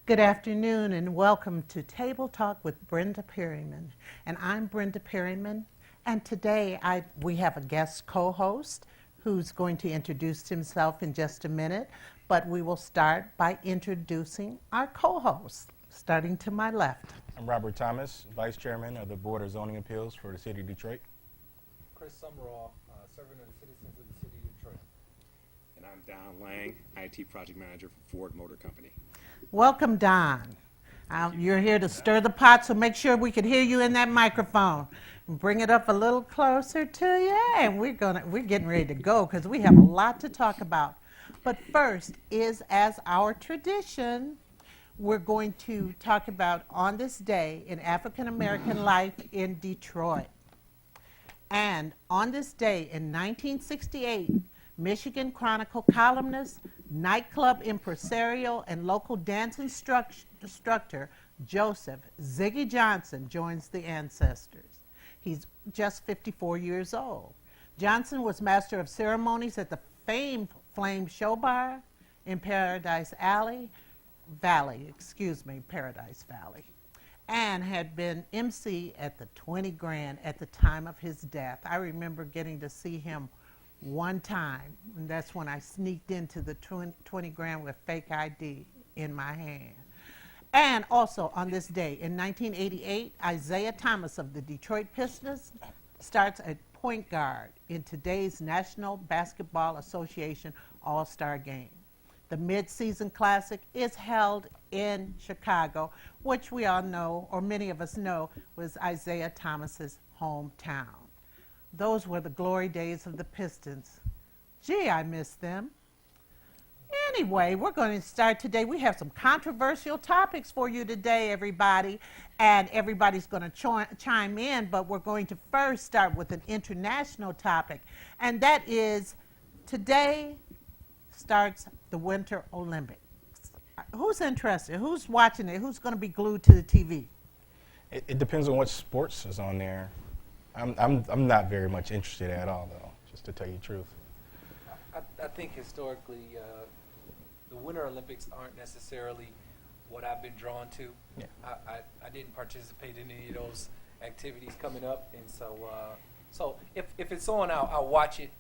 Good afternoon and welcome to Table Talk with Brenda Perryman. And I'm Brenda Perryman, and today we have a guest co-host who's going to introduce himself in just a minute, but we will start by introducing our co-host, starting to my left. I'm Robert Thomas, Vice Chairman of the Board of Zoning Appeals for the City of Detroit. Chris Summerall, servant of the citizens of the City of Detroit. And I'm Don Lang, IT Project Manager for Ford Motor Company. Welcome, Don. You're here to stir the pot, so make sure we can hear you in that microphone. Bring it up a little closer to you, and we're getting ready to go because we have a lot to talk about. But first is, as our tradition, we're going to talk about on this day in African American life in Detroit. And on this day in 1968, Michigan Chronicle columnist, nightclub impresario, and local dance instructor Joseph Ziggy Johnson joins the ancestors. He's just 54 years old. Johnson was master of ceremonies at the famed Flame Show Bar in Paradise Valley, and had been MC at the 20 Grand at the time of his death. I remember getting to see him one time, and that's when I sneaked into the 20 Grand with fake ID in my hand. And also on this day in 1988, Isaiah Thomas of the Detroit Pistons starts at point guard in today's National Basketball Association All-Star Game. The mid-season classic is held in Chicago, which we all know, or many of us know, was Isaiah Thomas's hometown. Those were the glory days of the Pistons. Gee, I miss them. Anyway, we're going to start today. We have some controversial topics for you today, everybody, and everybody's going to chime in, but we're going to first start with an international topic, and that is today starts the Winter Olympics. Who's interested? Who's watching it? Who's going to be glued to the TV? It depends on what sports is on there. I'm not very much interested at all, though, just to tell you the truth. I think historically, the Winter Olympics aren't necessarily what I've been drawn to. Yeah. I didn't participate in any of those activities coming up, and so if it's on, I'll watch it,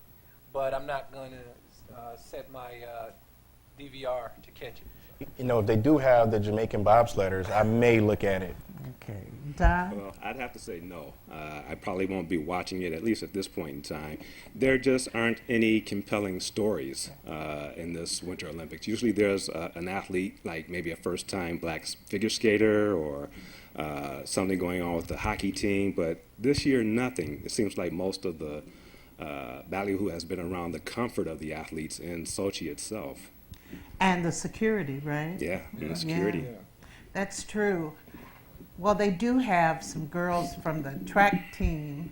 but I'm not going to set my DVR to catch it. You know, if they do have the Jamaican bobsledders, I may look at it. Okay, Don? Well, I'd have to say no. I probably won't be watching it, at least at this point in time. There just aren't any compelling stories in this Winter Olympics. Usually there's an athlete, like maybe a first-time black figure skater or something going on with the hockey team, but this year, nothing. It seems like most of the ballyhoo has been around the comfort of the athletes in Sochi itself. And the security, right? Yeah, and the security. Yeah. That's true. Well, they do have some girls from the track team,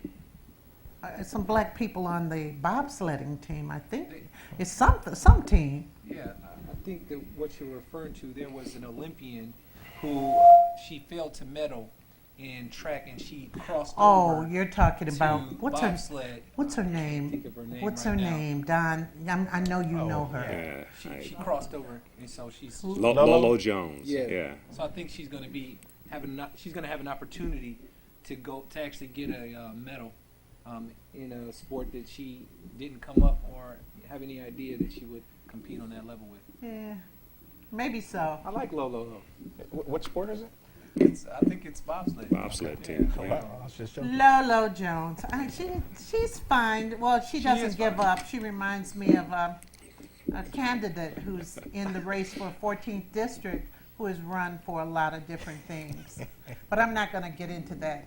some black people on the bobsledding team, I think. It's some team. Yeah, I think that what you're referring to, there was an Olympian who she failed to medal in track, and she crossed over. Oh, you're talking about what's her bobsled. What's her I can't name? think of her name What's right her now. name, Don? I know you know her. Yeah, She crossed over, and so she's. Lolo Jones. Yeah. Yeah. So I think she's going to be she's going to have an opportunity to actually get a medal in a sport that she didn't come up or have any idea that she would compete on that level with. Yeah, maybe so. I like Lolo though. What sport is it? I think it's bobsled. Bobsled team. Oh, Yeah. wow, I was just joking. Lolo Jones. She's fine. Well, she doesn't give up. She reminds me of a candidate who's in the race for 14th district who has run for a lot of different things. But I'm not going to get into that.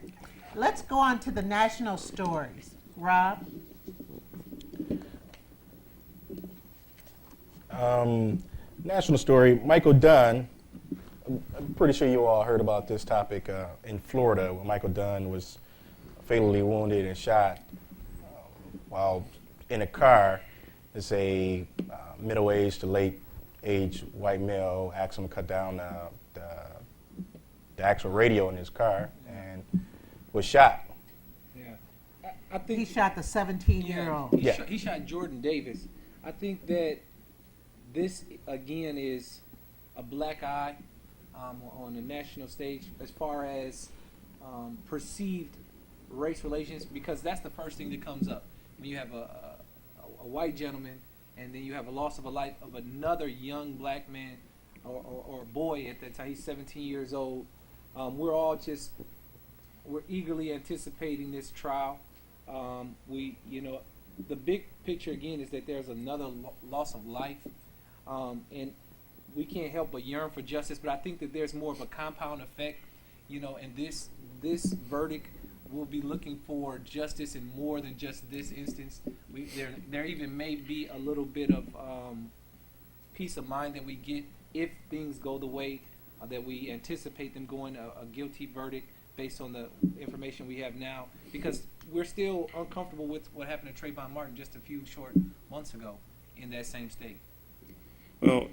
Let's go on to the national stories. Rob? National story, Michael Dunn. I'm pretty sure you all heard about this topic in Florida, where Michael Dunn was fatally wounded and shot while in a car. It's a middle-aged to late-aged white male asked him to cut down the actual radio in his car and was shot. Yeah, I think He shot the 17-year-old. Yeah. He shot Jordan Davis. I think that this again is a black eye on the national stage as far as perceived race relations, because that's the first thing that comes up when you have a white gentleman and then you have a loss of a life of another young black man or boy at that time. He's 17 years old. We're eagerly anticipating this trial. The big picture again is that there's another loss of life, and we can't help but yearn for justice. But I think that there's more of a compound effect, and this verdict will be looking for justice in more than just this instance. There even may be a little bit of peace of mind that we get if things go the way that we anticipate them going, a guilty verdict based on the information we have now, because we're still uncomfortable with what happened to Trayvon Martin just a few short months ago in that same state. Well,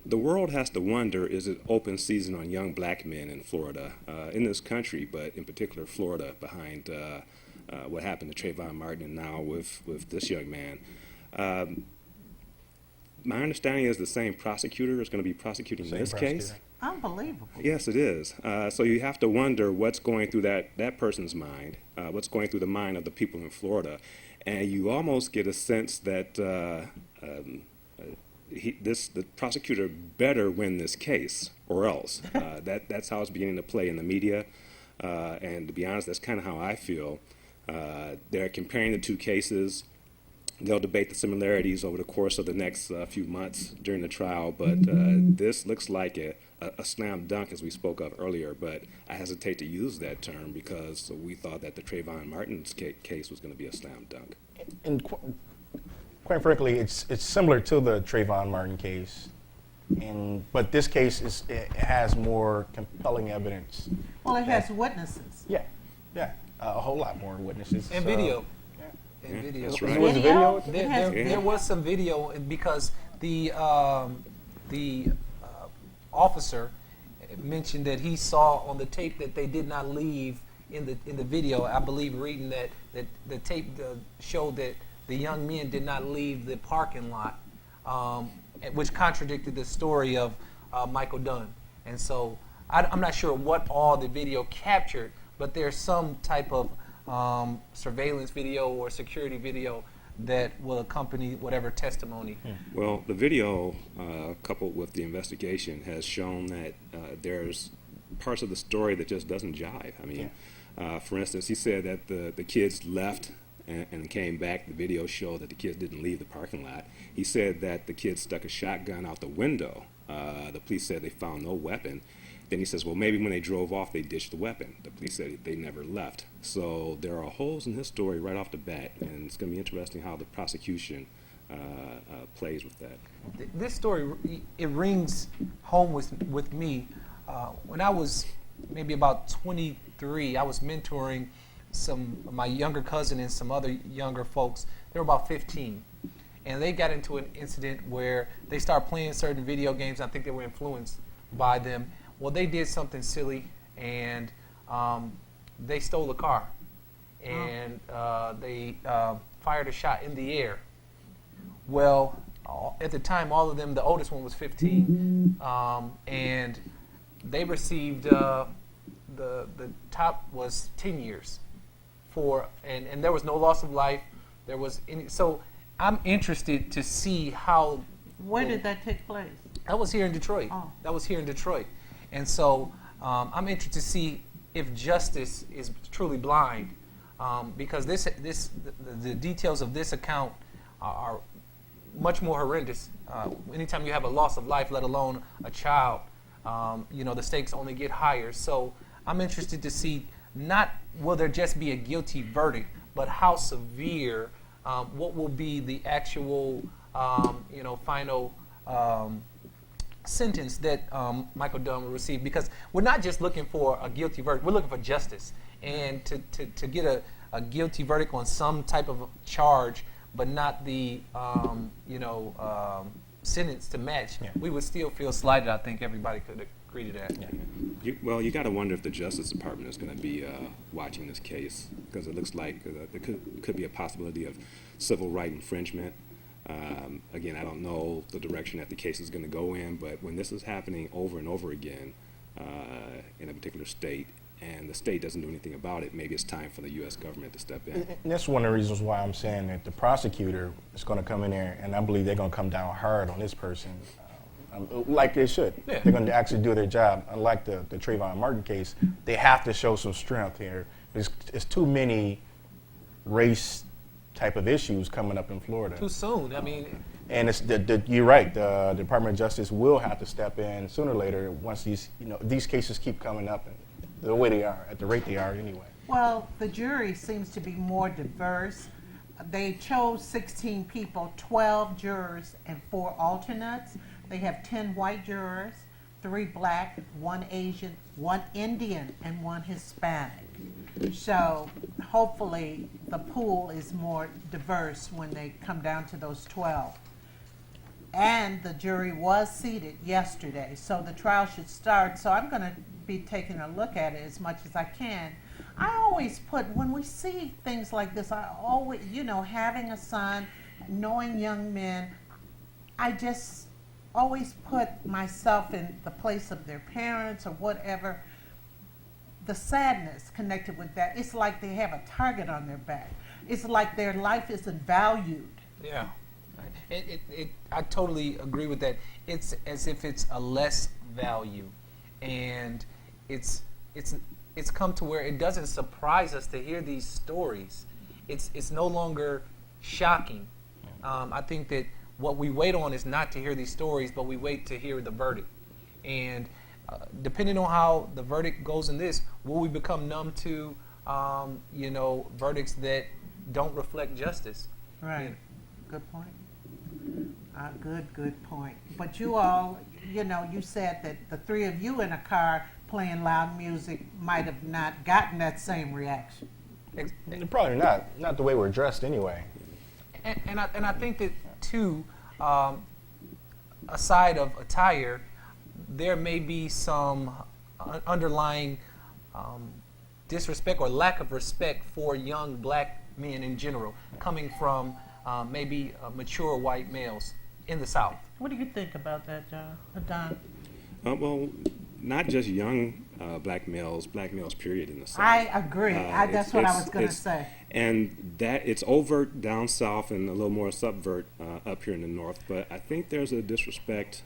the world has to wonder, is it open season on young black men in Florida, in this country, but in particular Florida, behind what happened to Trayvon Martin and now with this young man. My understanding is the same prosecutor is going to be prosecuting Same this prosecutor. case. Unbelievable. Yes, it is. So you have to wonder what's going through that person's mind, what's going through the mind of the people in Florida, and you almost get a sense that the prosecutor better win this case, or else. That's how it's beginning to play in the media, and to be honest, that's kind of how I feel. They're comparing the two cases. They'll debate the similarities over the course of the next few months during the trial, but this looks like a slam dunk, as we spoke of earlier, but I hesitate to use that term because we thought that the Trayvon Martin's case was going to be a slam dunk. And quite frankly, it's similar to the Trayvon Martin case, but this case it has more compelling evidence. Well, it has witnesses. Yeah, a whole lot more witnesses. And So, video. yeah. And video. That's There right. was a video? There was some video because the officer mentioned that he saw on the tape that they did not leave in the video. I believe reading that the tape showed that the young men did not leave the parking lot, which contradicted the story of Michael Dunn. And so I'm not sure what all the video captured, but there's some type of surveillance video or security video that will accompany whatever testimony. Well, the video, coupled with the investigation, has shown that there's parts of the story that just doesn't jive. I mean, for instance, he said that the kids left and came back. The video showed that the kids didn't leave the parking lot. He said that the kids stuck a shotgun out the window. The police said they found no weapon. Then he says, well, maybe when they drove off, they ditched the weapon. The police said they never left. So there are holes in his story right off the bat, and it's going to be interesting how the prosecution plays with that. This story, it rings home with me. When I was maybe about 23, I was mentoring my younger cousin and some other younger folks. They were about 15. And they got into an incident where they started playing certain video games. I think they were influenced by them. Well, they did something silly, and they stole a car, and they fired a shot in the air. Well, at the time, all of them, the oldest one was 15, and they received the top was 10 years and there was no loss of life. There was so I'm interested to see how. Where did that take place? That was here in Detroit. Oh. That was here in Detroit. And so I'm interested to see if justice is truly blind, because the details of this account are much more horrendous. Anytime you have a loss of life, let alone a child, the stakes only get higher. So I'm interested to see not will there just be a guilty verdict, but how severe, what will be the actual, final sentence that Michael Dunn will receive, because we're not just looking for a guilty verdict, we're looking for justice. And to get a guilty verdict on some type of charge, but not the sentence to match, we would still feel slighted. I think everybody could agree to that. Yeah. You got to wonder if the Justice Department is going to be watching this case, because it looks like there could be a possibility of civil right infringement. Again, I don't know the direction that the case is going to go in, but when this is happening over and over again in a particular state, and the state doesn't do anything about it, maybe it's time for the U.S. government to step in. And that's one of the reasons why I'm saying that the prosecutor is going to come in there, and I believe they're going to come down hard on this person, like they should. Yeah. They're going to actually do their job. Unlike the Trayvon Martin case, they have to show some strength here. There's too many race type of issues coming up in Florida. Too soon. I mean, And it's you're right. The Department of Justice will have to step in sooner or later once these cases keep coming up and the way they are, at the rate they are anyway. Well, the jury seems to be more diverse. They chose 16 people, 12 jurors and 4 alternates. They have 10 white jurors, 3 black, 1 Asian, 1 Indian, and 1 Hispanic. So hopefully the pool is more diverse when they come down to those 12. And the jury was seated yesterday, so the trial should start. So I'm going to be taking a look at it as much as I can. I always when we see things like this, I always, having a son, knowing young men, I just always put myself in the place of their parents or whatever. The sadness connected with that, it's like they have a target on their back. It's like their life isn't valued. yeah. I totally agree with that. It's as if it's a less value, and it's come to where it doesn't surprise us to hear these stories. It's no longer shocking. I think that what we wait on is not to hear these stories, but we wait to hear the verdict. And depending on how the verdict goes in this, will we become numb to verdicts that don't reflect justice? Right. Good point. Good point. But you all, you said that the 3 of you in a car playing loud music might have not gotten that same reaction. Probably not the way we're dressed anyway. And I think that too, aside of attire, there may be some underlying disrespect or lack of respect for young black men in general, coming from maybe mature white males in the South. What do you think about that, Don? Well, not just young black males period in the South. I agree. That's what I was going to say. And that it's overt down south and a little more subvert up here in the north. But I think there's a disrespect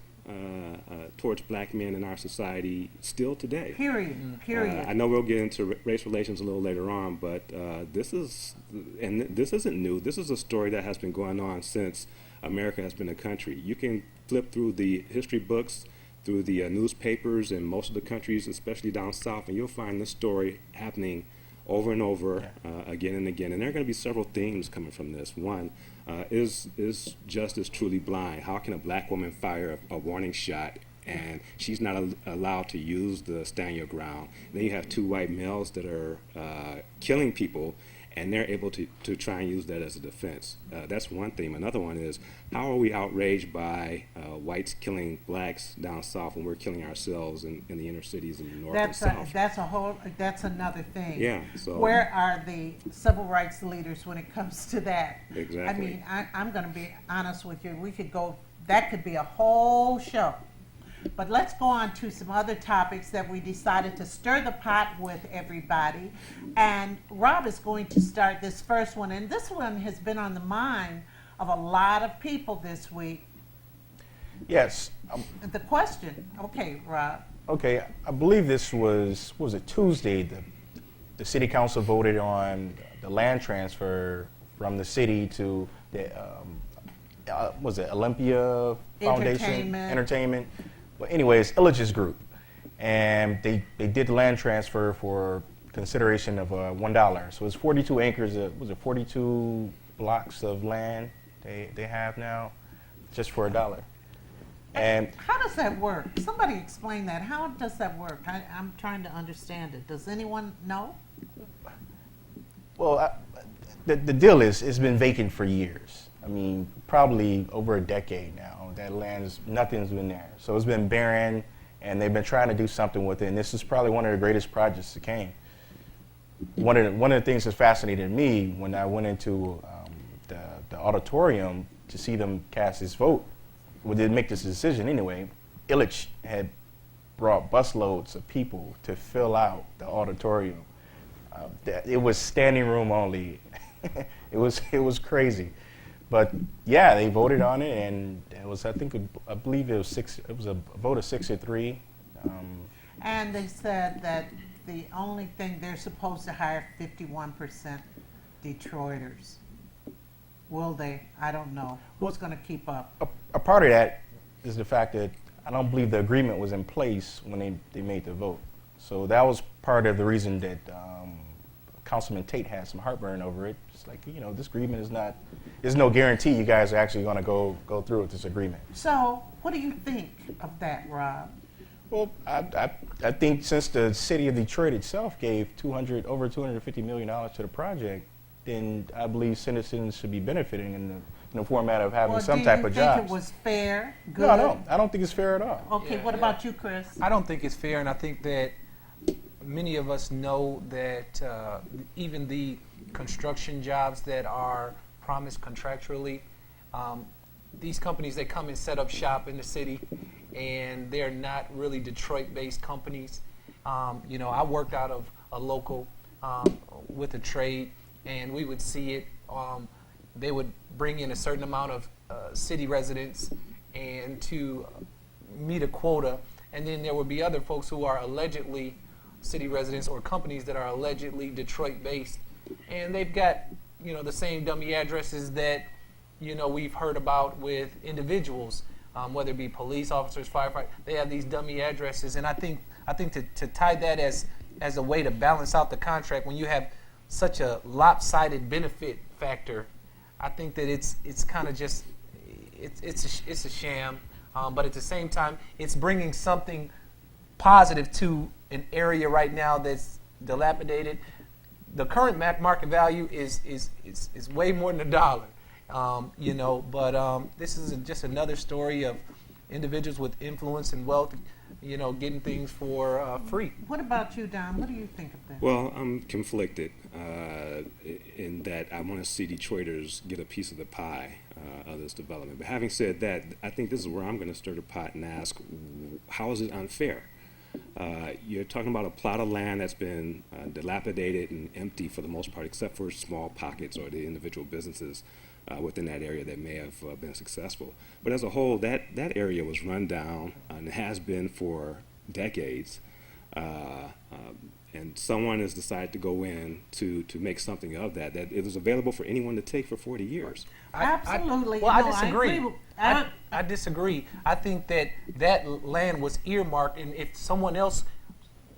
towards black men in our society still today. Period. I know we'll get into race relations a little later on, but this isn't new. This is a story that has been going on since America has been a country. You can flip through the history books, through the newspapers in most of the countries, especially down south, and you'll find this story happening over and over again and again. And there are going to be several themes coming from this. One, is justice truly blind? How can a black woman fire a warning shot and she's not allowed to use the stand your ground? Then you have 2 white males that are killing people, and they're able to try and use that as a defense. That's one theme. Another one is, how are we outraged by whites killing blacks down south when we're killing ourselves in the inner cities in the north and south? That's another thing. Yeah. So where are the civil rights leaders when it comes to that? Exactly. I mean, I'm going to be honest with you. That could be a whole show. But let's go on to some other topics that we decided to stir the pot with everybody. And Rob is going to start this first one. And this one has been on the mind of a lot of people this week. Yes. The question, okay, Rob. Okay, I believe this was it Tuesday? The city council voted on the land transfer from the city to the was it Olympia Foundation Entertainment? But anyways, Illich's group, and they did the land transfer for consideration of $1. So it's 42 acres. Was it 42 blocks of land they have now, just for $1? And how does that work? Somebody explain that. How does that work? I'm trying to understand it. Does anyone know? Well, the deal is it's been vacant for years. I mean, probably over a decade now. That nothing's been there. So it's been barren, and they've been trying to do something with it. And this is probably one of the greatest projects that came. One of the things that fascinated me when I went into the auditorium to see them cast this vote, well, they make this decision anyway. Illich had brought busloads of people to fill out the auditorium. It was standing room only. it was crazy, but yeah, they voted on it, and it was I believe it was six. It was a vote of 6-3. And they said that the only thing they're supposed to hire 51% Detroiters. Will they? I don't know. Who's going to keep up? A part of that is the fact that I don't believe the agreement was in place when they made the vote. So that was part of the reason that Councilman Tate had some heartburn over it. It's like, this agreement there's no guarantee you guys are actually going to go through with this agreement. So what do you think of that, Rob? Well, I think since the city of Detroit itself gave over $250 million to the project, then I believe citizens should be benefiting in the format of having some type of Do you think jobs. it was fair? Good? No, I don't think it's fair at all. Okay, Yeah, what yeah. about you, Chris? I don't think it's fair, and I think that many of us know that even the construction jobs that are promised contractually, these companies, they come and set up shop in the city, and they're not really Detroit-based companies. I worked out of a local with a trade, and we would see it. They would bring in a certain amount of city residents and to meet a quota, and then there would be other folks who are allegedly city residents or companies that are allegedly Detroit-based, and they've got the same dummy addresses that we've heard about with individuals, whether it be police officers, firefighters. They have these dummy addresses, and I think to tie that as a way to balance out the contract when you have such a lopsided benefit factor, I think that it's kind of just it's a sham, but at the same time it's bringing something positive to an area right now that's dilapidated. The current market value is way more than $1, but this is just another story of individuals with influence and wealth, getting things for free. What about you, Don? What do you think of that? Well, I'm conflicted in that I want to see Detroiters get a piece of the pie of this development. But having said that, I think this is where I'm going to stir the pot and ask, how is it unfair? You're talking about a plot of land that's been dilapidated and empty for the most part, except for small pockets or the individual businesses within that area that may have been successful. But as a whole, that area was run down and has been for decades. And someone has decided to go in to make something of that it was available for anyone to take for 40 years. Absolutely. Well, I No, disagree. agree with- I disagree. I think that land was earmarked, and if someone else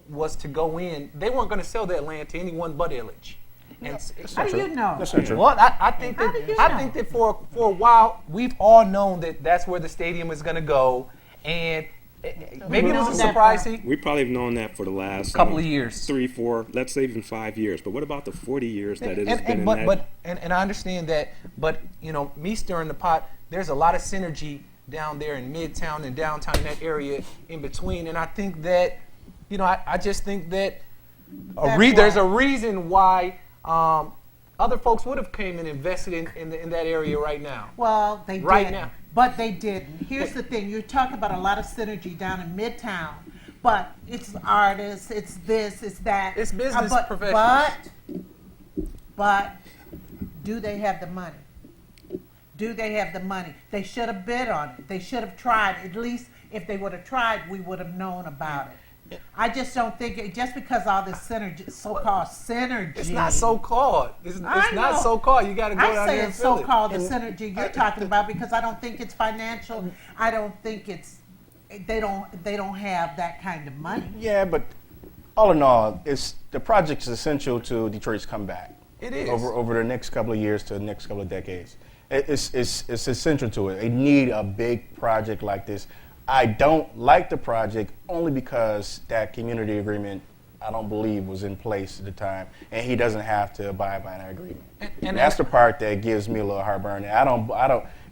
was to go in, they weren't going to sell that land to anyone but Illich. And How do you know? That's not true. well, I think How do you that know? for a while we've all known that that's where the stadium is going to go, and maybe it was a known that surprise. for- We probably have known that for the last Couple of years. 3, 4, let's say even 5 years. But what about the 40 years that it has been in but, that? but and I understand that, but me stirring the pot, there's a lot of synergy down there in Midtown and downtown, in that area in between, and I think that, I just think that there's a reason why other folks would have came and invested in that area right now. Well, they Right didn't, now. but they didn't. Here's the thing: you're talking about a lot of synergy down in Midtown, but it's artists, it's this, it's that. It's business but, professionals. But do they have the money? Do they have the money? They should have bid on it. They should have tried. At least if they would have tried, we would have known about it. I just don't think just because all this synergy, so-called synergy. It's not so-called. It's I not know. so-called. You got to go I down say there and it's feel it. so-called the synergy you're talking about because I don't think it's financial. I don't think they don't have that kind of money. Yeah, but all in all, the project is essential to Detroit's comeback. It is. Over the next couple of years to the next couple of decades. It's essential to it. They need a big project like this. I don't like the project only because that community agreement, I don't believe, was in place at the time, and he doesn't have to abide by that agreement. And that's the part that gives me a little heartburn. I don't,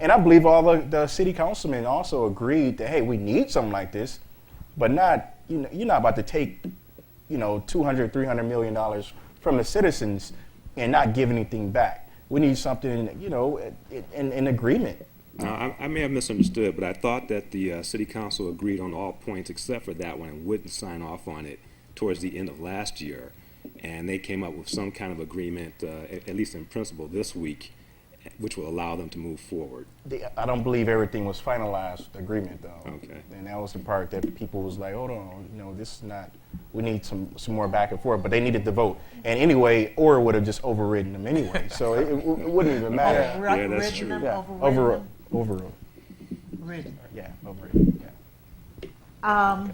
and I believe all the city councilmen also agreed that, hey, we need something like this, but not, you're not about to take, $200, $300 million from the citizens and not give anything back. We need something, in agreement. Now, I may have misunderstood, but I thought that the city council agreed on all points except for that one and wouldn't sign off on it towards the end of last year. And they came up with some kind of agreement, at least in principle, this week, which will allow them to move forward. I don't believe everything was finalized, the agreement though. Okay. And that was the part that people was like, hold on, this is not, we need some more back and forth, but they needed to vote. And anyway, or would have just overridden them anyway, so it wouldn't even matter. Yeah, that's Overridden true. them, Yeah, overridden them? overruled. Ridden. Yeah, overridden, yeah.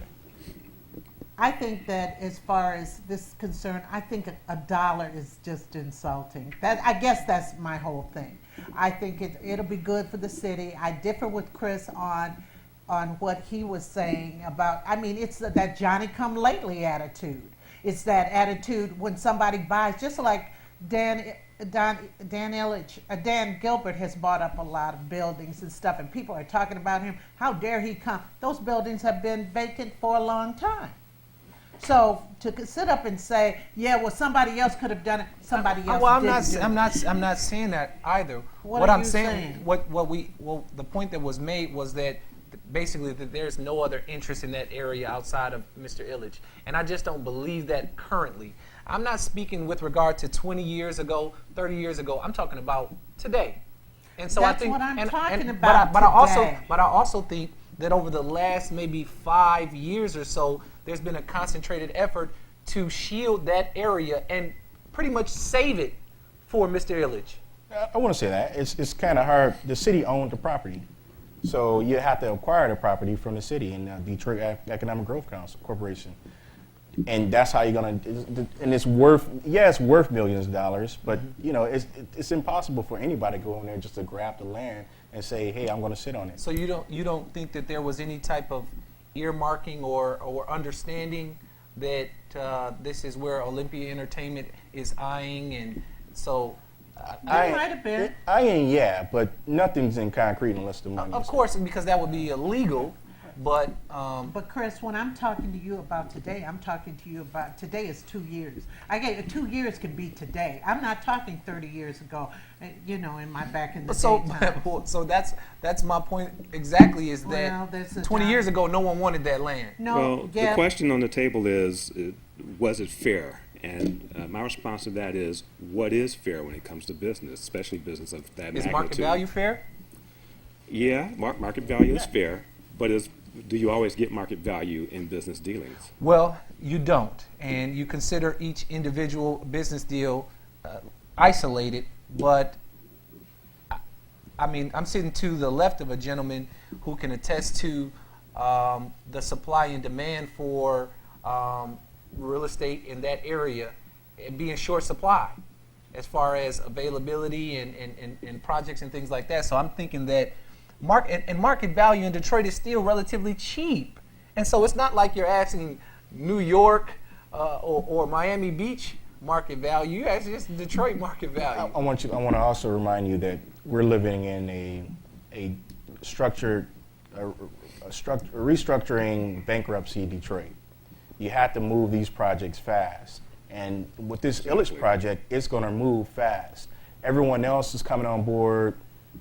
I think that as far as this is concerned, I think a dollar is just insulting. I guess that's my whole thing. I think it'll be good for the city. I differ with Chris on what he was saying about, I mean, it's that Johnny-come-lately attitude. It's that attitude when somebody buys, just like Dan Gilbert has bought up a lot of buildings and stuff, and people are talking about him. How dare he come? Those buildings have been vacant for a long time. So to sit up and say, yeah, well, somebody else could have done it. Somebody else Well, didn't do it. I'm not saying that either. What are I'm you saying, saying? the point that was made was that basically that there's no other interest in that area outside of Mr. Illich, and I just don't believe that currently. I'm not speaking with regard to 20 years ago, 30 years ago. I'm talking about today. And so That's I think, what I'm talking but about but today. I also think that over the last maybe 5 years or so, there's been a concentrated effort to shield that area and pretty much save it for Mr. Illich. I want to say that. It's kind of hard. The city owned the property. So you have to acquire the property from the city and Detroit Economic Growth Corporation. And that's how you're going to, and it's worth millions of dollars, but it's impossible for anybody to go in there just to grab the land and say, hey, I'm going to sit on it. So you don't think that there was any type of earmarking or understanding that this is where Olympia Entertainment is eyeing, and so There might have been. I ain't, yeah, but nothing's in concrete unless the money. of course, because that would be illegal. But But Chris, when I'm talking to you about today, I'm talking to you about today is 2 years. I get 2 years can be today. I'm not talking 30 years ago. In my back in the daytime. so that's my point exactly. Is Well, that there's a 20 time. years ago, no one wanted that land. No, Well, yeah. the question on the table is, was it fair? And my response to that is, what is fair when it comes to business, especially business of that Is magnitude? market value fair? Yeah, market value is fair, but do you always get market value in business dealings? Well, you don't, and you consider each individual business deal isolated. But I mean, I'm sitting to the left of a gentleman who can attest to the supply and demand for real estate in that area and being short supply as far as availability and projects and things like that. So I'm thinking that market value in Detroit is still relatively cheap. And so it's not like you're asking New York or Miami Beach market value. You're asking just Detroit market value. I want to also remind you that we're living in a restructuring bankruptcy Detroit. You have to move these projects fast. And with this Illich project, it's going to move fast. Everyone else is coming on board.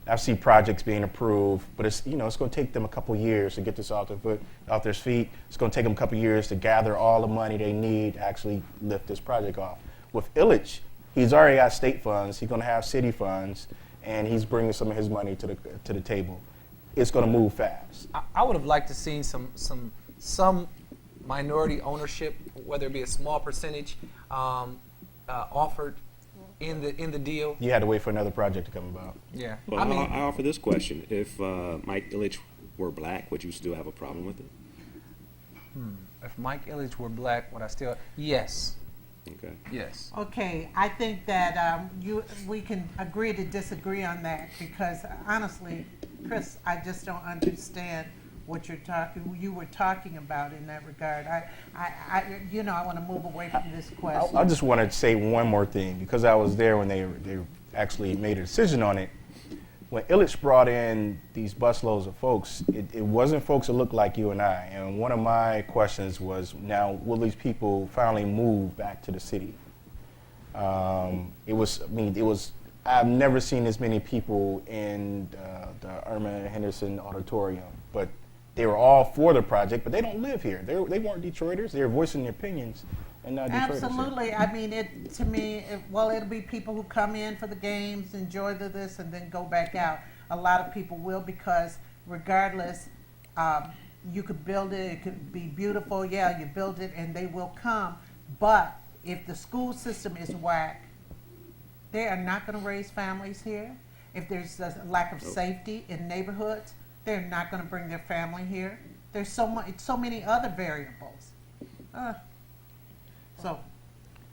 I see projects being approved, but it's it's going to take them a couple years to get this off their feet. It's going to take them a couple years to gather all the money they need to actually lift this project off. With Illich, he's already got state funds. He's going to have city funds, and he's bringing some of his money to the table. It's going to move fast. I would have liked to see some minority ownership, whether it be a small percentage, offered in the deal. You had to wait for another project to come about. Yeah, Well, I mean, I offer this question. If Mike Illich were black, would you still have a problem with it? if Mike Illich were black, would I still? Yes, Okay. yes. Okay, I think that we can agree to disagree on that because honestly, Chris, I just don't understand what you were talking about in that regard. I want to move away from this question. I just want to say one more thing because I was there when they actually made a decision on it. When Illich brought in these busloads of folks, it wasn't folks that looked like you and I. And one of my questions was, now, will these people finally move back to the city? It was I've never seen as many people in the Irma Henderson Auditorium, but they were all for the project, but they don't live here. They weren't Detroiters. They were voicing their opinions and not Detroiters. Absolutely. I mean, to me, it'll be people who come in for the games, enjoy this, and then go back out. A lot of people will, because regardless, you could build it, it could be beautiful, yeah, you build it, and they will come. But if the school system is whack, they are not going to raise families here. If there's a lack of safety in neighborhoods, they're not going to bring their family here. There's so many other variables.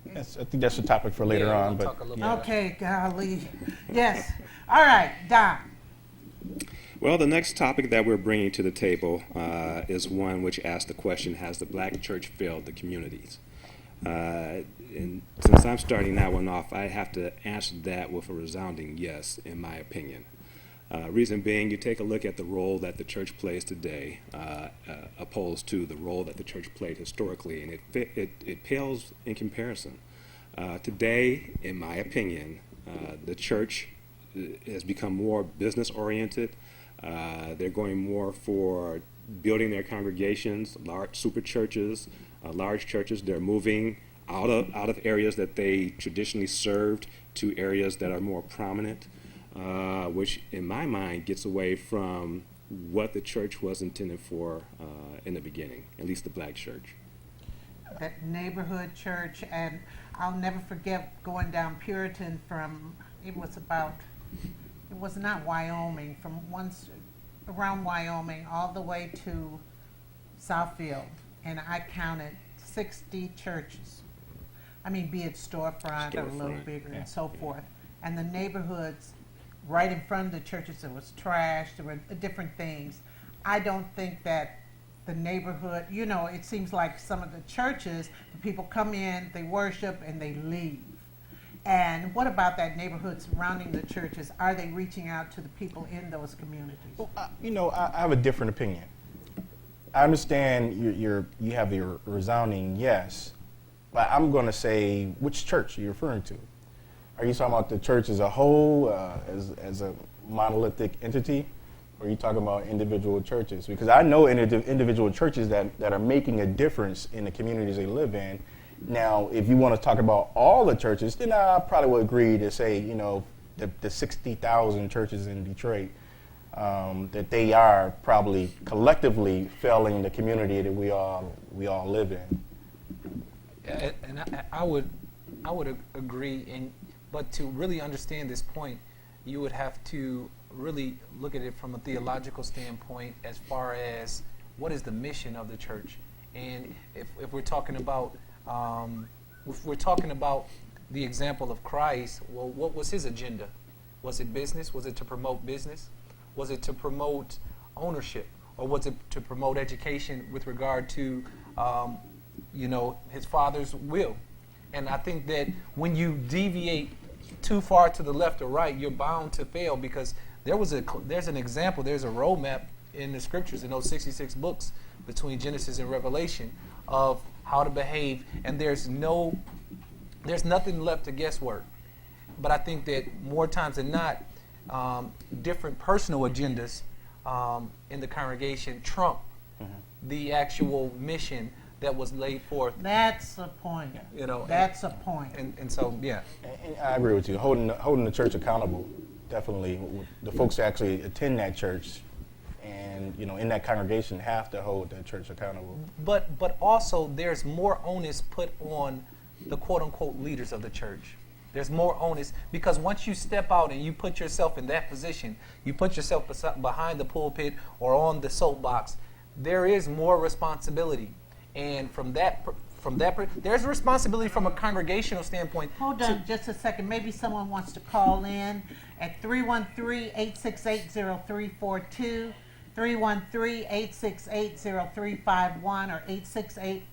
Yes, I think that's a topic for later on. We'll But talk a little yeah. bit. Okay, golly. Yes. All right, Don. Well, the next topic that we're bringing to the table is one which asks the question, has the black church failed the communities? And since I'm starting that one off, I have to answer that with a resounding yes, in my opinion. Reason being, you take a look at the role that the church plays today, opposed to the role that the church played historically, and it pales in comparison. Today, in my opinion, the church has become more business-oriented. They're going more for building their congregations, large super churches, large churches. They're moving out of areas that they traditionally served to areas that are more prominent. Which in my mind gets away from what the church was intended for in the beginning, at least the black church. That neighborhood church, and I'll never forget going down Puritan from, it was not Wyoming, around Wyoming all the way to Southfield, and I counted 60 churches. I mean, be it storefront or a little bigger and so forth. And the neighborhoods right in front of the churches, there was trash, there were different things. I don't think that the neighborhood, it seems like some of the churches, the people come in, they worship, and they leave. And what about that neighborhood surrounding the churches? Are they reaching out to the people in those communities? Well, I have a different opinion. I understand you have your resounding yes, but I'm going to say, which church are you referring to? Are you talking about the church as a whole, as a monolithic entity, or are you talking about individual churches? Because I know individual churches that are making a difference in the communities they live in. Now, if you want to talk about all the churches, then I probably would agree to say, the 60,000 churches in Detroit, that they are probably collectively failing the community that we all live in. And I would agree, but to really understand this point, you would have to really look at it from a theological standpoint as far as what is the mission of the church. And if we're talking about the example of Christ, well, what was his agenda? Was it business? Was it to promote business? Was it to promote ownership? Or was it to promote education with regard to, his Father's will? And I think that when you deviate too far to the left or right, you're bound to fail, because there's an example, there's a roadmap in the scriptures, in those 66 books between Genesis and Revelation, of how to behave, and there's nothing left to guesswork. But I think that more times than not, different personal agendas in the congregation trump the actual mission that was laid forth. That's a point. That's a point. And so, yeah. And I agree with you. Holding the church accountable, definitely. The folks that actually attend that church and in that congregation have to hold that church accountable. But also there's more onus put on the quote unquote leaders of the church. There's more onus, because once you step out and you put yourself in that position, you put yourself behind the pulpit or on the soapbox, there is more responsibility. And from that, there's a responsibility from a congregational standpoint. Hold on just a second. Maybe someone wants to call in at 313-868-0342, 313-868-0351, or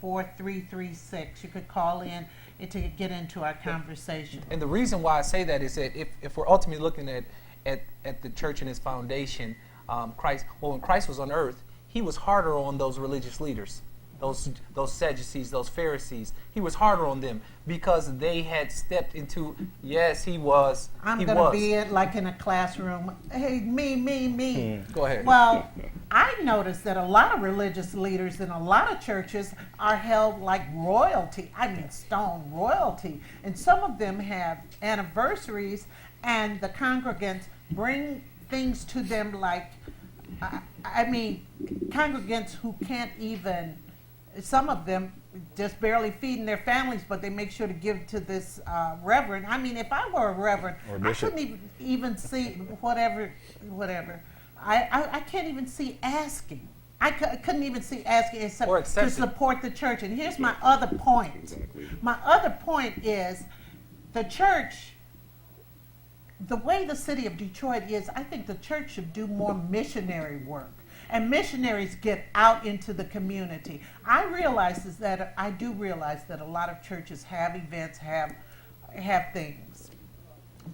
868-4336. You could call in to get into our conversation. And the reason why I say that is that if we're ultimately looking at the church and its foundation, Christ, when Christ was on earth, he was harder on those religious leaders. those Sadducees, those Pharisees. He was harder on them because they had stepped into. Yes, he was. I'm he going to was. be it like in a classroom. Hey, me. Go ahead. Well, I noticed that a lot of religious leaders in a lot of churches are held like royalty. I mean, stone royalty. And some of them have anniversaries, and the congregants bring things to them like, I mean, congregants who can't even, some of them just barely feeding their families, but they make sure to give to this reverend. I mean, if I were a reverend, Or I bishop. couldn't even see whatever. I can't even see asking. I couldn't even see asking except Or to accepting. support the church. And here's my other point. Exactly. My other point is the church, the way the city of Detroit is, I think the church should do more missionary work. And missionaries get out into the community. I do realize that a lot of churches have events, have things.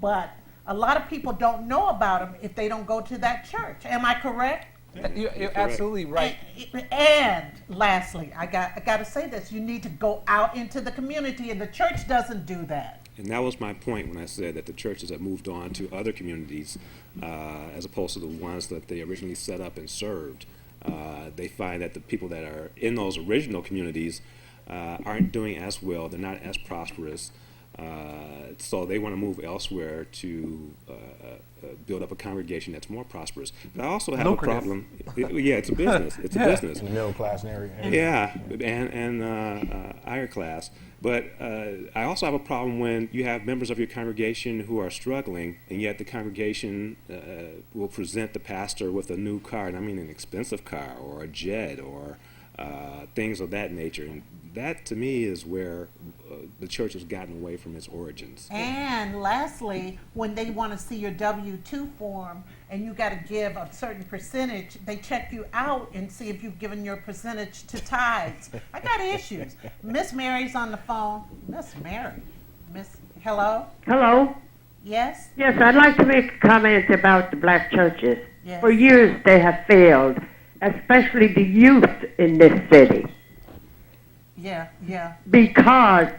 But a lot of people don't know about them if they don't go to that church. Am I correct? You're absolutely right. And lastly, I got to say this: you need to go out into the community, and the church doesn't do that. And that was my point when I said that the churches have moved on to other communities as opposed to the ones that they originally set up and served. They find that the people that are in those original communities aren't doing as well, they're not as prosperous, so they want to move elsewhere to build up a congregation that's more prosperous. But I also have Lucrative. a problem. Yeah, it's a business. It's a business. In the middle class area. Yeah, and higher class. But I also have a problem when you have members of your congregation who are struggling, and yet the congregation will present the pastor with a new car, and I mean an expensive car or a jet or things of that nature. And that, to me, is where the church has gotten away from its origins. And lastly, when they want to see your W-2 form and you got to give a certain percentage, they check you out and see if you've given your percentage to tithes. I got issues. Miss Mary's on the phone. Miss Mary. Hello? Hello. Yes? Yes, I'd like to make a comment about the black churches. Yes. For years they have failed, especially the youth in this city, Yeah. because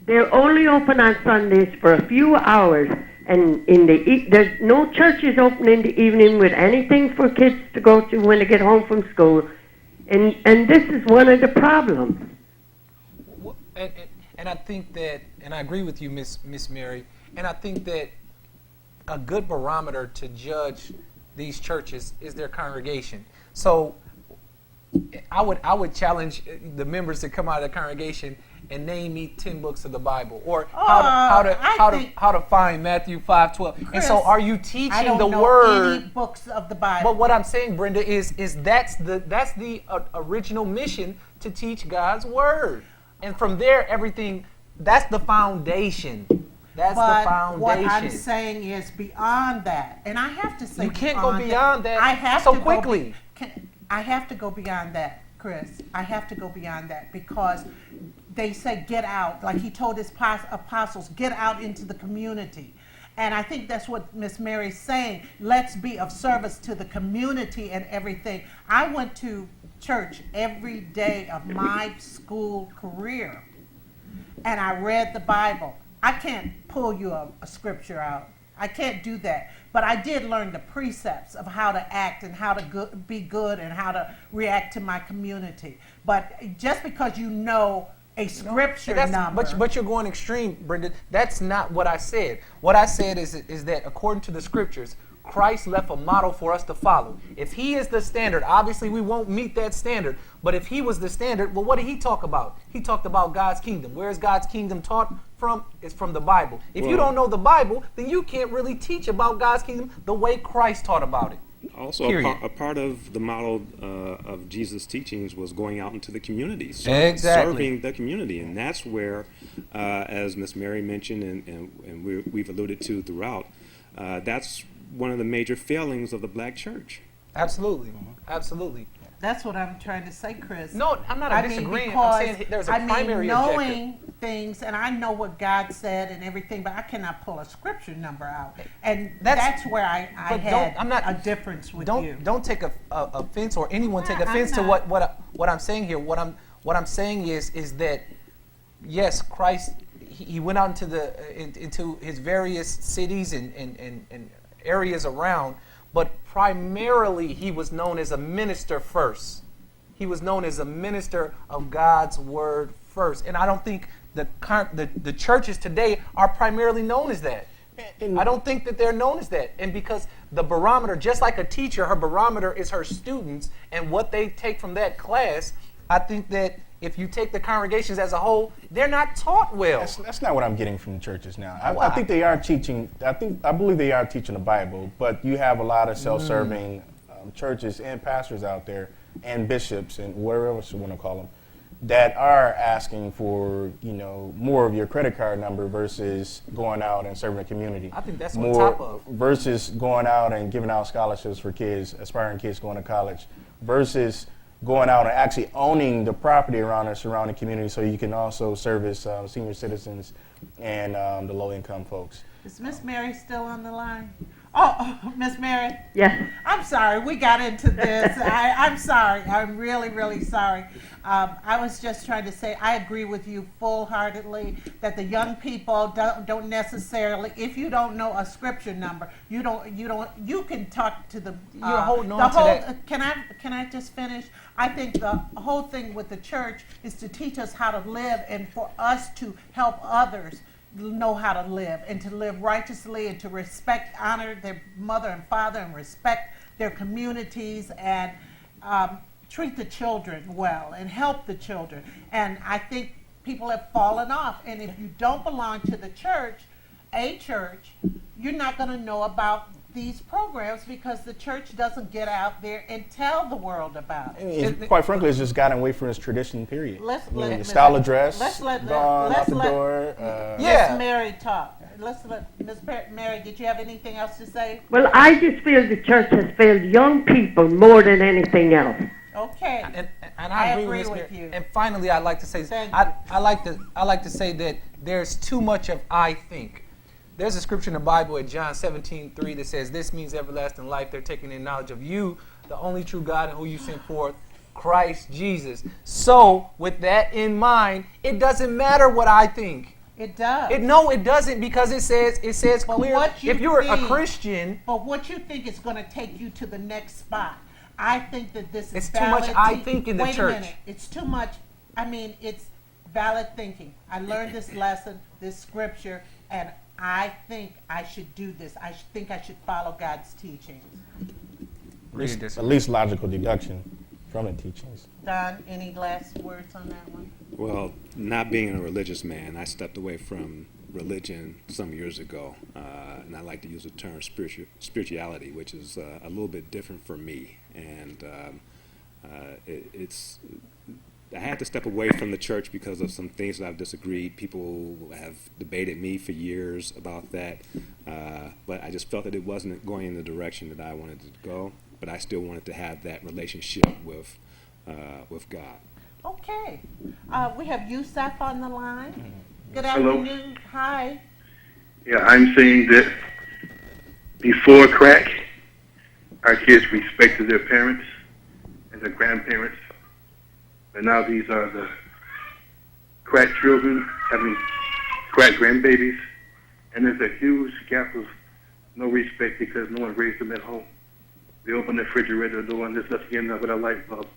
they're only open on Sundays for a few hours, and there's no churches open in the evening with anything for kids to go to when they get home from school, and this is one of the problems. And I think that, and I agree with you, Miss Mary, and I think that a good barometer to judge these churches is their congregation. So I would challenge the members to come out of the congregation and name me 10 books of the Bible, or how to find Matthew 5:12. And so, are you I teaching don't the know word? any books of the Bible. But what I'm saying, Brenda, is that's the original mission, to teach God's word, and from there everything. That's the foundation. That's But the foundation. what I'm saying is beyond that, and I have to say You can't go beyond that I have so to quickly. I have to go beyond that, Chris. I have to go beyond that because they say get out, like he told his apostles, get out into the community. And I think that's what Miss Mary's saying. Let's be of service to the community and everything. I went to church every day of my school career, and I read the Bible. I can't pull you a scripture out. I can't do that. But I did learn the precepts of how to act and how to be good and how to react to my community. But just because you know a scripture number. But you're going extreme, Brenda. That's not what I said. What I said is that according to the scriptures, Christ left a model for us to follow. If he is the standard, obviously we won't meet that standard. But if he was the standard, well, what did he talk about? He talked about God's kingdom. Where is God's kingdom taught from? It's from the Bible. If you don't know the Bible, then you can't really teach about God's kingdom the way Christ taught about it. Also, a part of the model of Jesus' teachings was going out into the community, serving the community. And that's where, as Miss Mary mentioned and we've alluded to throughout, that's one of the major failings of the black church. Absolutely. Absolutely. That's what I'm trying to say, Chris. No, I'm not disagreeing. Because, I'm saying there's a primary knowing objective. things, and I know what God said and everything, but I cannot pull a scripture number out. And that's where I had a difference with you. Don't take offense, or anyone take Yeah, offense to what I'm saying here. What What I'm saying is that yes, Christ, he went out into his various cities and areas around, but primarily he was known as a minister first. He was known as a minister of God's word first. And I don't think the churches today are primarily known as that. I don't think that they're known as that. And because the barometer, just like a teacher, her barometer is her students and what they take from that class, I think that if you take the congregations as a whole, they're not taught well. That's not what I'm getting from the churches now. I think they are teaching. I believe they are teaching the Bible, but you have a lot of self-serving churches and pastors out there, and bishops and whatever else you want to call them, that are asking for more of your credit card number versus going out and serving the community. I think that's on top of versus going out and giving out scholarships for kids, aspiring kids going to college, versus going out and actually owning the property around the surrounding community so you can also service senior citizens and the low-income folks. Is Miss Mary still on the line? Oh, Miss Mary? Yes. I'm sorry, we got into this. I'm sorry. I'm really, really sorry. I was just trying to say I agree with you full-heartedly that the young people don't necessarily, if you don't know a scripture number, you can talk to the You're holding on to that. Can I just finish? I think the whole thing with the church is to teach us how to live and for us to help others know how to live and to live righteously and to respect, honor their mother and father and respect their communities and treat the children well and help the children. And I think people have fallen off. And if you don't belong to the church, you're not going to know about these programs because the church doesn't get out there and tell the world about it. Quite frankly, it's just gotten away from its tradition, period. Let's style of dress, gone out the door. Miss Mary talk. Let's let Miss Mary, did you have anything else to say? Well, I just feel the church has failed young people more than anything else. Okay. And I agree with you. And finally, I'd like to say, I like to say that there's too much of I think. There's a scripture in the Bible at John 17:3 that says, "This means everlasting life. They're taking in knowledge of you, the only true God, and who you sent forth, Christ Jesus." So, with that in mind, it doesn't matter what I think. It does. No, it doesn't, because it says But clear. what you If you're a think- Christian, But what you think is going to take you to the next spot. I think that this is It's too much I think in the Wait church. a minute. It's too much. It's valid thinking. I learned this lesson, this scripture, and I think I should do this. I think I should follow God's teachings. At least logical deduction from the teachings. Don, any last words on that one? Well, not being a religious man, I stepped away from religion some years ago, and I like to use the term spirituality, which is a little bit different for me. And I had to step away from the church because of some things that I've disagreed. People have debated me for years about that, but I just felt that it wasn't going in the direction that I wanted to go. But I still wanted to have that relationship with God. Okay. We have Yusuf on the line. Good Hello. afternoon. Hi. Yeah, I'm saying that before crack, our kids respected their parents and their grandparents, but now these are the crack children having crack grandbabies, and there's a huge gap of no respect because no one raised them at home. They open the refrigerator door and there's nothing in there but a light bulb.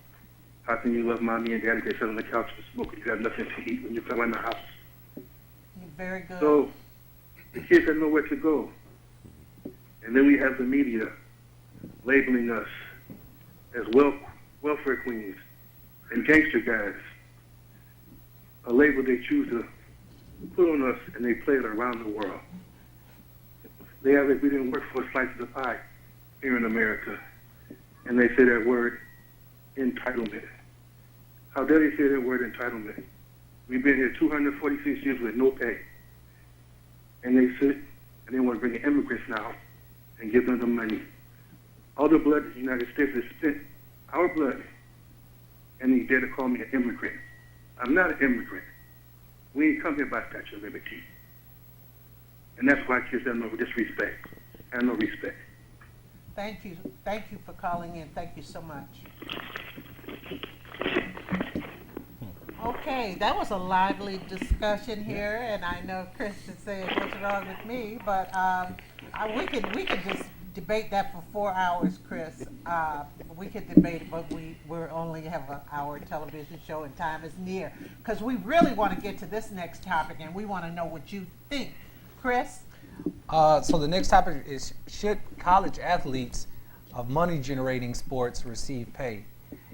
How can you love mommy and daddy? They sit on the couch and smoke and you have nothing to eat when you come in the house. Very good. So the kids have nowhere to go. And then we have the media labeling us as welfare queens and gangster guys. A label they choose to put on us, and they play it around the world. They have like we didn't work for a slice of the pie here in America. And they say that word, entitlement. How dare they say that word, entitlement? We've been here 246 years with no pay. And they sit and they want to bring in immigrants now and give them the money. All the blood in the United States is spent, our blood, and they dare to call me an immigrant. I'm not an immigrant. We ain't come here by Statue of Liberty. And that's why kids have no disrespect and no respect. Thank you. Thank you for calling in. Thank you so much. Okay, that was a lively discussion here, and I know Chris is saying what's wrong with me, but we could just debate that for 4 hours, Chris. We could debate it, but we only have an hour television show, and time is near because we really want to get to this next topic, and we want to know what you think, Chris. So the next topic is, should college athletes of money-generating sports receive pay?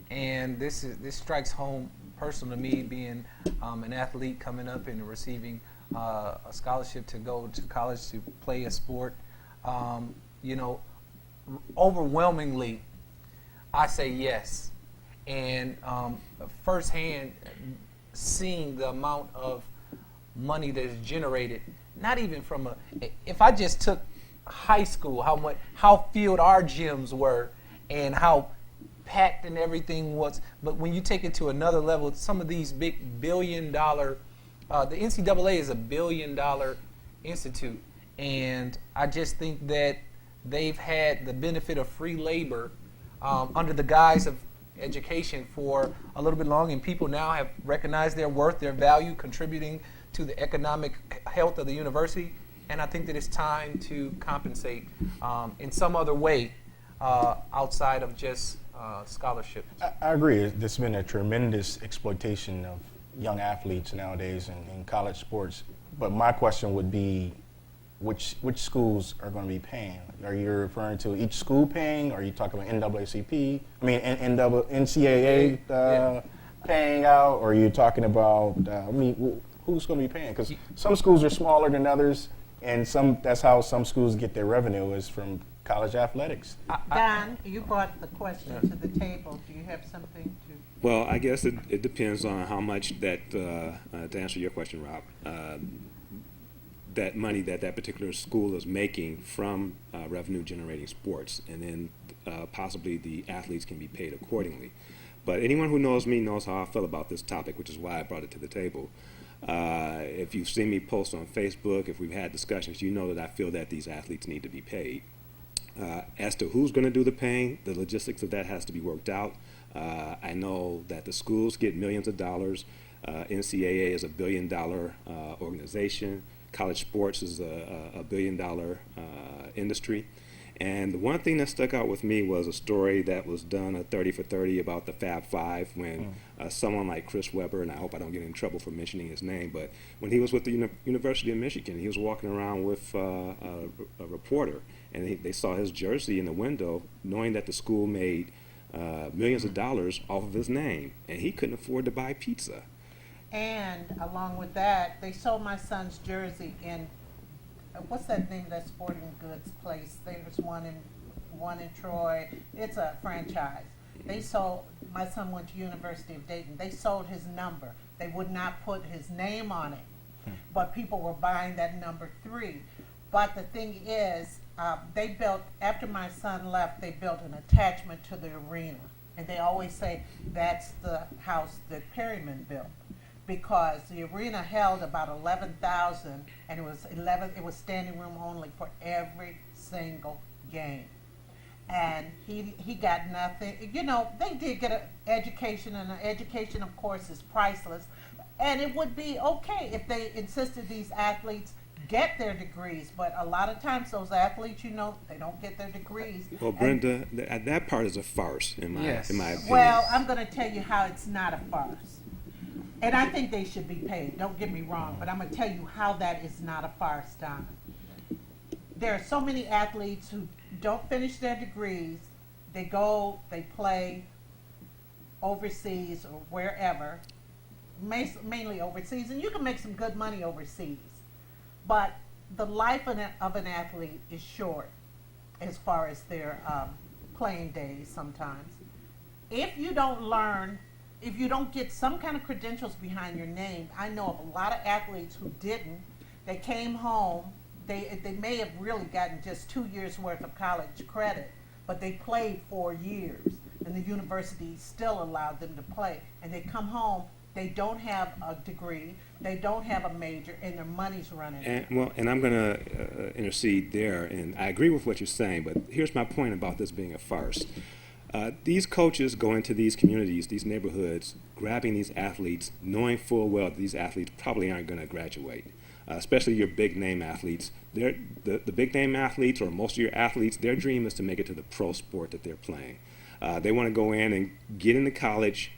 And this strikes home personal to me, being an athlete coming up and receiving a scholarship to go to college to play a sport. Overwhelmingly, I say yes. And firsthand, seeing the amount of money that is generated, not even from if I just took high school, how filled our gyms were and how packed and everything was, but when you take it to another level, some of these big $1 billion, the NCAA is $1 billion institute, and I just think that they've had the benefit of free labor under the guise of education for a little bit long, and people now have recognized their worth, their value, contributing to the economic health of the university, and I think that it's time to compensate in some other way outside of just scholarships. I agree. There's been a tremendous exploitation of young athletes nowadays in college sports. But my question would be, which schools are going to be paying? Are you referring to each school paying? Or are you talking about NCAA paying out? Or are you talking about, who's going to be paying? Because some schools are smaller than others, and that's how some schools get their revenue, is from college athletics. Don, you brought the question to the table. Do you have something to? Well, I guess it depends on how much that, to answer your question, Rob, that money that particular school is making from revenue generating sports, and then possibly the athletes can be paid accordingly. But anyone who knows me knows how I feel about this topic, which is why I brought it to the table. If you've seen me post on Facebook, if we've had discussions, you know that I feel that these athletes need to be paid. As to who's going to do the paying, the logistics of that has to be worked out. I know that the schools get millions of dollars. NCAA is $1 billion organization. College sports is a $1 billion industry. And the one thing that stuck out with me was a story that was done at 30 for 30 about the Fab Five, when someone like Chris Webber, and I hope I don't get in trouble for mentioning his name, but when he was with the University of Michigan, he was walking around with a reporter, and they saw his jersey in the window, knowing that the school made millions of dollars off of his name, and he couldn't afford to buy pizza. And along with that, they sold my son's jersey in what's that name of that sporting goods place? There's one in Troy. It's a franchise. They sold. My son went to University of Dayton. They sold his number. They would not put his name on it, but people were buying that number 3. But the thing is, they built, after my son left, they built an attachment to the arena, and they always say that's the house that Perryman built, because the arena held about 11,000, and it was standing room only for every single game. And he got nothing. You know, they did get an education, and an education, of course, is priceless. And it would be okay if they insisted these athletes get their degrees, but a lot of times those athletes, you know, they don't get their degrees. Well, Brenda, that part is a farce, in my opinion. Well, I'm going to tell you how it's not a farce. And I think they should be paid, don't get me wrong, but I'm going to tell you how that is not a farce, Donna. There are so many athletes who don't finish their degrees. They go, they play overseas or wherever, mainly overseas, and you can make some good money overseas. But the life of an athlete is short as far as their playing days sometimes. If you don't learn, if you don't get some kind of credentials behind your name, I know of a lot of athletes who didn't. They came home, they may have really gotten just 2 years worth of college credit, but they played 4 years, and the university still allowed them to play. And they come home, they don't have a degree, they don't have a major, and their money's running out. And I'm going to intercede there, and I agree with what you're saying, but here's my point about this being a farce. These coaches go into these communities, these neighborhoods, grabbing these athletes, knowing full well that these athletes probably aren't going to graduate, especially your big name athletes. The big name athletes, or most of your athletes, their dream is to make it to the pro sport that they're playing. They want to go in and get into college,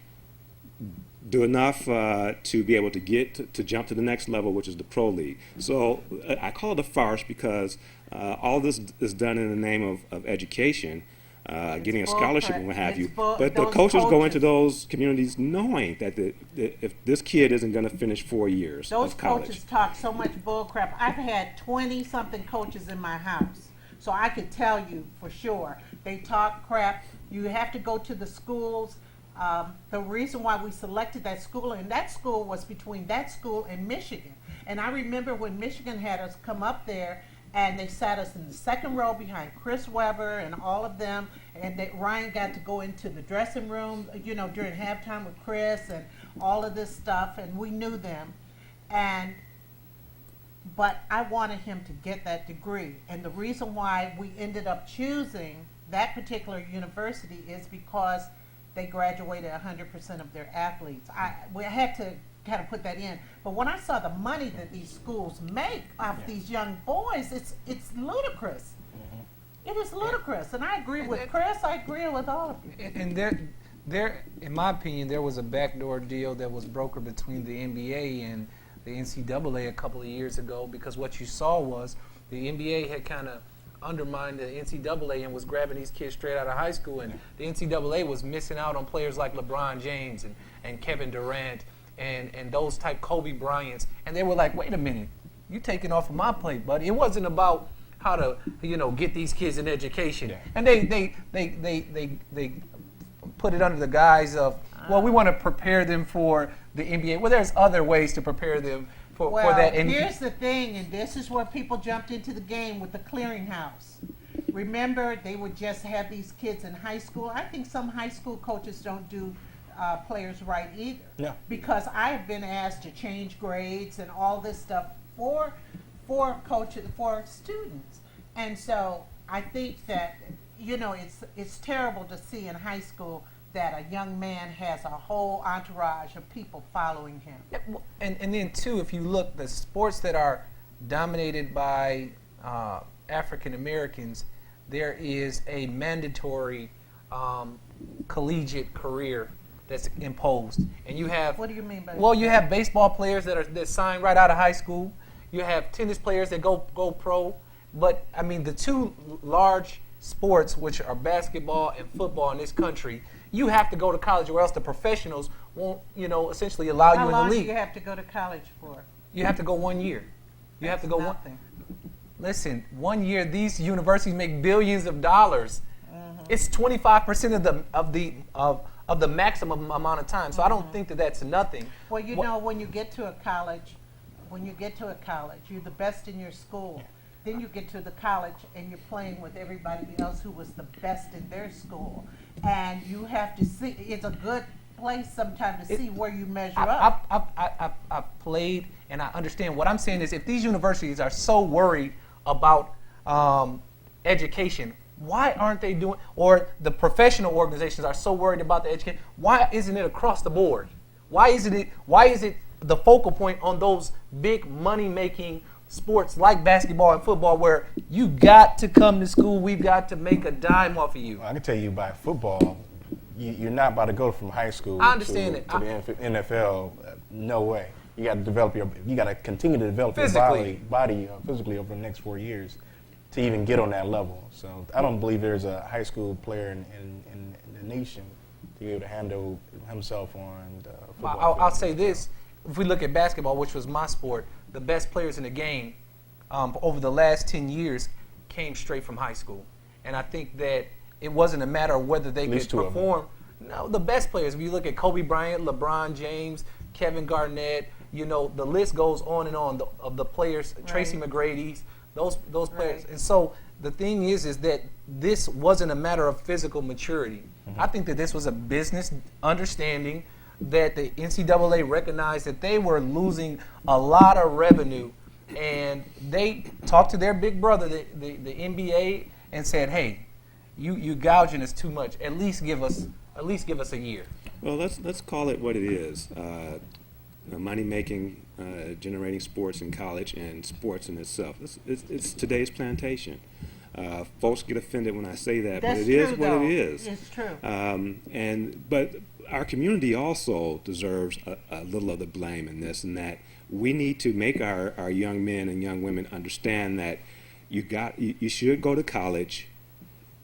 do enough to be able to get to jump to the next level, which is the pro league. So I call it a farce because all this is done in the name of education, getting a scholarship and what have you. But the coaches go into those communities knowing that if this kid isn't going to finish 4 years Those of college. coaches talk so much bull crap. I've had 20-something coaches in my house, so I could tell you for sure. They talk crap. You have to go to the schools. The reason why we selected that school, and that school was between that school and Michigan. And I remember when Michigan had us come up there, and they sat us in the second row behind Chris Webber and all of them, and Ryan got to go into the dressing room, during halftime with Chris and all of this stuff, and we knew them. But I wanted him to get that degree, and the reason why we ended up choosing that particular university is because they graduated 100% of their athletes. We had to kind of put that in. But when I saw the money that these schools make off these young boys, it's ludicrous. It is ludicrous. And I agree with Chris. I agree with all of you. And there, in my opinion, there was a backdoor deal that was brokered between the NBA and the NCAA a couple of years ago, because what you saw was the NBA had kind of undermined the NCAA and was grabbing these kids straight out of high school, and the NCAA was missing out on players like LeBron James and Kevin Durant and those type Kobe Bryants, and they were like, wait a minute, you taking off of my plate, buddy. It wasn't about how to get these kids an education, and they put it under the guise of, well, we want to prepare them for the NBA. Well, there's other ways to prepare them for that. Well, here's the thing, and this is where people jumped into the game with the clearinghouse. Remember, they would just have these kids in high school. I think some high school coaches don't do players right either. Yeah. Because I have been asked to change grades and all this stuff for coaches, for students. And so I think that, it's terrible to see in high school that a young man has a whole entourage of people following him. And then too, if you look, the sports that are dominated by African Americans, there is a mandatory collegiate career that's imposed. And you have, What do you mean by well, that? you have baseball players that sign right out of high school. You have tennis players that go pro. But I mean, the two large sports, which are basketball and football in this country, you have to go to college, or else the professionals won't, essentially allow you How in long the do league. you have to go to college for? You have to go 1 year. You have to That's go nothing. Listen, 1 year, these universities make billions of dollars. It's 25% of the maximum amount of time. So I don't think that that's nothing. Well, when you get to a college, you're the best in your school. Then you get to the college and you're playing with everybody else who was the best in their school. And you have to see, it's a good place sometimes to see where you measure up. I've played and I understand. What I'm saying is, if these universities are so worried about education, why aren't they doing, or the professional organizations are so worried about the education, why isn't it across the board? Why is it the focal point on those big money-making sports like basketball and football, where you got to come to school, we've got to make a dime off of you? I can tell you by football, you're not about to go from high school I understand to it. the NFL. No way. You got to continue to develop Physically. your body physically over the next 4 years to even get on that level. So I don't believe there's a high school player in the nation to be able to handle himself on the football I'll field. say this. If we look at basketball, which was my sport, the best players in the game over the last 10 years came straight from high school. And I think that it wasn't a matter of whether they At could least two of them. perform. No, the best players. If you look at Kobe Bryant, LeBron James, Kevin Garnett, the list goes on and on of the players, Tracy McGrady's, those players. Right. And so the thing is that this wasn't a matter of physical maturity. I think that this was a business understanding that the NCAA recognized that they were losing a lot of revenue, and they talked to their big brother, the NBA, and said, hey, you gouging us too much. At least give us a year. Well, let's call it what it is. Money making, generating sports in college and sports in itself. It's today's plantation. Folks get offended when I say that, That's but it is true, what though. it is. It's true. But our community also deserves a little of the blame in this, and that we need to make our young men and young women understand that you should go to college.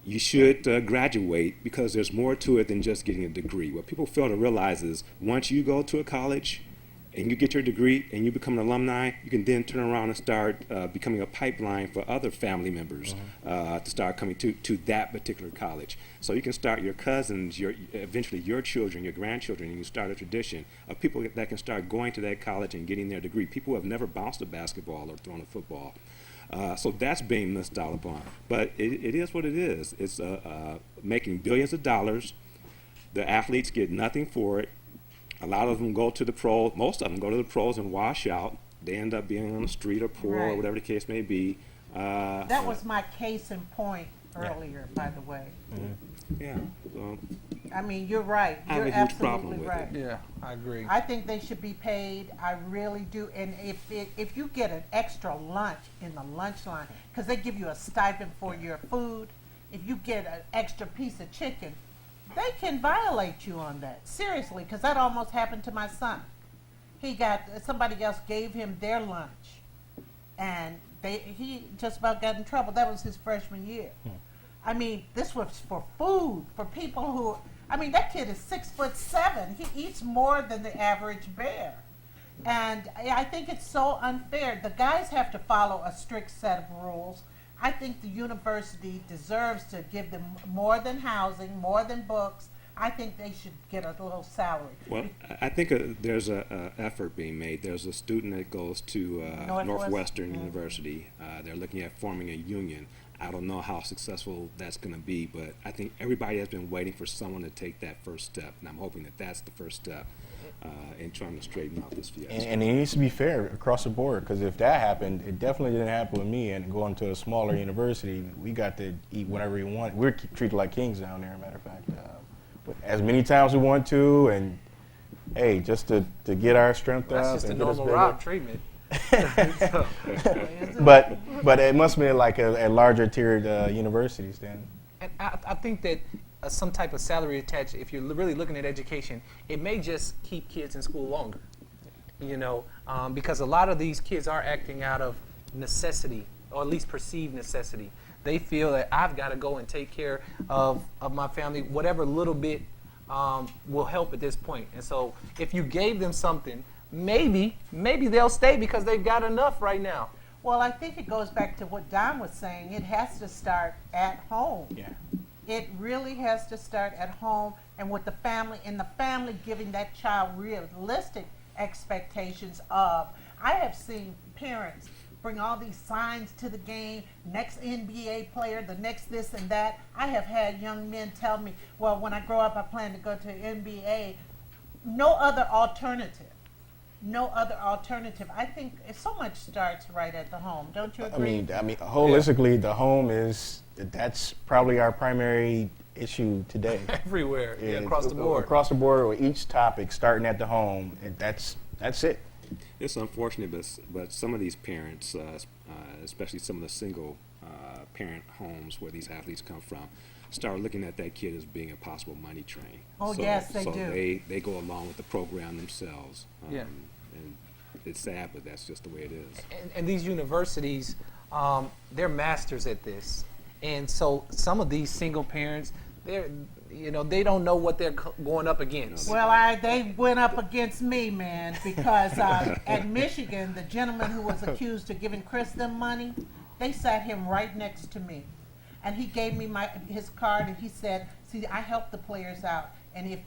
You should graduate, because there's more to it than just getting a degree. What people fail to realize is once you go to a college and you get your degree and you become an alumni, you can then turn around and start becoming a pipeline for other family members to start coming to that particular college. So you can start your cousins, eventually your children, your grandchildren, and you start a tradition of people that can start going to that college and getting their degree. People who have never bounced a basketball or thrown a football. So that's being missed out upon. But it is what it is. It's making billions of dollars. The athletes get nothing for it. A lot of them go to the pros. Most of them go to the pros and wash out. They end up being on the street or poor or Right. whatever the case may be. That was my case in point earlier, by the way. Yeah. So I mean, you're right. I have You're a huge problem absolutely with it. right. Yeah, I agree. I think they should be paid. I really do. And if you get an extra lunch in the lunch line, because they give you a stipend for your food, if you get an extra piece of chicken, they can violate you on that. Seriously, because that almost happened to my son. Somebody else gave him their lunch, and he just about got in trouble. That was his freshman year. I mean, this was for food, for people who, I mean, that kid is 6'7". He eats more than the average bear. And I think it's so unfair. The guys have to follow a strict set of rules. I think the university deserves to give them more than housing, more than books. I think they should get a little salary. Well, I think there's a effort being made. There's a student that goes to Northwestern University. They're looking at forming a union. I don't know how successful that's going to be, but I think everybody has been waiting for someone to take that first step, and I'm hoping that that's the first step in trying to straighten out this fiasco. And it needs to be fair across the board, because if that happened, it definitely didn't happen with me. And going to a smaller university, we got to eat whatever we want. We're treated like kings down there, matter of fact. But as many times we want to, and hey, just to get our strength That's up. just the and get us normal bigger. route treatment. But it must be like a larger tiered universities then. And I think that some type of salary attached, if you're really looking at education, it may just keep kids in school longer. You know, because a lot of these kids are acting out of necessity, or at least perceived necessity. They feel that I've got to go and take care of my family, whatever little bit will help at this point. And so if you gave them something, maybe they'll stay because they've got enough right now. Well, I think it goes back to what Don was saying. It has to start at home. Yeah. It really has to start at home and with the family, and the family giving that child realistic expectations of. I have seen parents bring all these signs to the game, next NBA player, the next this and that. I have had young men tell me, well, when I grow up, I plan to go to NBA. No other alternative. No other alternative. I think so much starts right at the home. Don't you agree? I mean, holistically, the home that's probably our primary issue today. Everywhere, yeah, It's across the board. Across the board, with each topic starting at the home, and that's it. It's unfortunate, but some of these parents, especially some of the single parent homes where these athletes come from, start looking at that kid as being a possible money train. Oh, yes, they do. They go along with the program themselves. Yeah. And it's sad, but that's just the way it is. And these universities, they're masters at this. And so some of these single parents, they don't know what they're going up against. Well, they went up against me, man, because at Michigan, the gentleman who was accused of giving Chris them money, they sat him right next to me. And he gave me his card, and he said, see, I help the players out. And if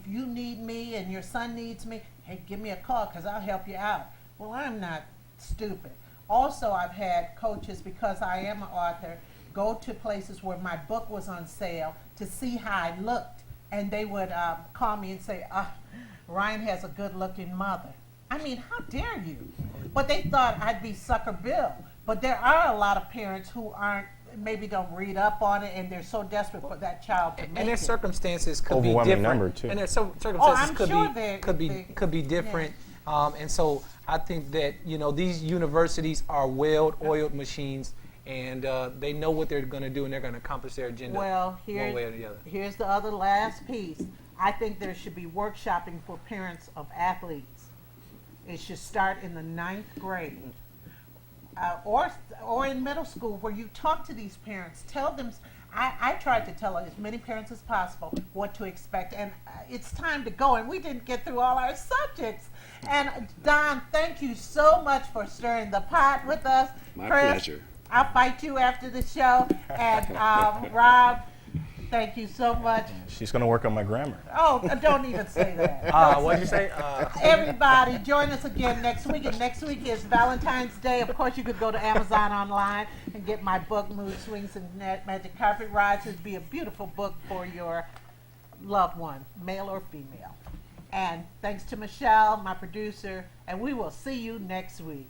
you need me and your son needs me, hey, give me a call because I'll help you out. Well, I'm not stupid. Also, I've had coaches, because I am an author, go to places where my book was on sale to see how I looked. And they would call me and say, Ryan has a good-looking mother. I mean, how dare you? But they thought I'd be Sucker Bill. But there are a lot of parents who aren't maybe don't read up on it, and they're so desperate for that child to make And their it. circumstances could be Overwhelming different. number, too. And their circumstances I'm could sure could be different. And so I think that these universities are well-oiled machines, and they know what they're going to do, and they're going to accomplish their agenda Well, one way or the other. here's the other last piece. I think there should be workshopping for parents of athletes. It should start in the 9th grade. Or in middle school, where you talk to these parents, tell them. I tried to tell as many parents as possible what to expect, and it's time to go. And we didn't get through all our subjects. And Don, thank you so much for stirring the pot with us. My Chris, pleasure. I'll fight you after the show. And Rob, thank you so much. She's going to work on my grammar. Oh, don't even say that. What did you say? Everybody, join us again next week. And next week is Valentine's Day. Of course, you could go to Amazon online and get my book, Mood Swings and Magic Carpet Rides. It'd be a beautiful book for your loved one, male or female. And thanks to Michelle, my producer, and we will see you next week.